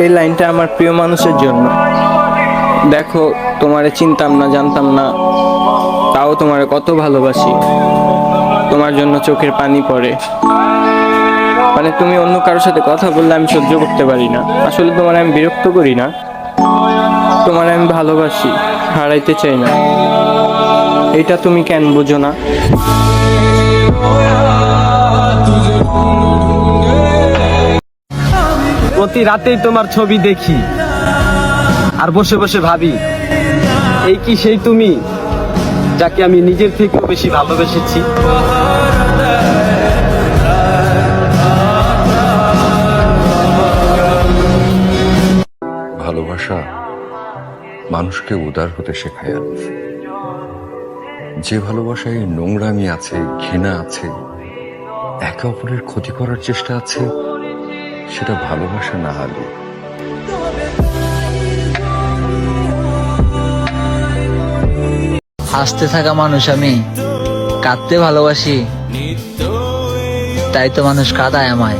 এই লাইনটা আমার প্রিয় মানুষের জন্য। দেখো, তোমারে চিনতাম না, জানতাম না, তাও তোমারে কত ভালোবাসি। তোমার জন্য চোখের পানি পড়ে। মানে তুমি অন্য কারোর সাথে কথা বললে আমি সহ্য করতে পারি না। আসলে তোমার আমি বিরক্ত করি না, তোমার আমি ভালোবাসি, হারাইতে চাই না। এটা তুমি কেন বুঝো না? প্রতি রাতেই তোমার ছবি দেখি আর বসে বসে ভাবি, এই কি সেই তুমি যাকে আমি নিজের থেকেও বেশি ভালোবেসেছি? ভালোবাসা মানুষকে উদার হতে শেখায়। যে ভালোবাসায় নোংরামি আছে, ঘৃণা আছে, একে অপরের ক্ষতি করার চেষ্টা আছে, সেটা ভালোবাসা না হলে। হাসতে থাকা মানুষ আমি, কাঁদতে ভালোবাসি, তাই তো মানুষ কাঁদায় আমায়,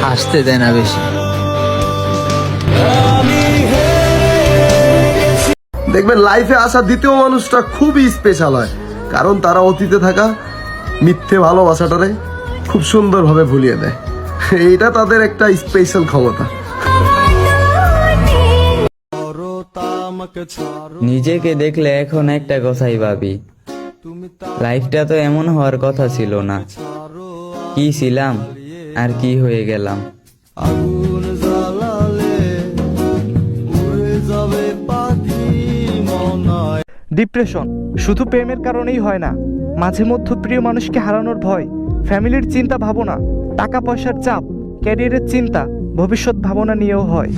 হাসতে দেয় না বেশি। দেখবেন লাইফে আসা দ্বিতীয় মানুষটা খুবই স্পেশাল হয়, কারণ তারা অতীতে থাকা মিথ্যে ভালোবাসাটারে খুব সুন্দরভাবে ভুলিয়ে দেয়। এইটা তাদের একটা স্পেশাল ক্ষমতা। নিজেকে দেখলে এখন একটা কথাই ভাবি, লাইফটা তো এমন হওয়ার কথা ছিল না। কি ছিলাম আর কি হয়ে গেলাম। ডিপ্রেশন শুধু প্রেমের কারণেই হয় না, মাঝে মধ্যে প্রিয় মানুষকে হারানোর ভয়, ফ্যামিলির চিন্তা ভাবনা, টাকা পয়সার চাপ, ক্যারিয়ারের চিন্তা, ভবিষ্যৎ ভাবনা নিয়েও হয়।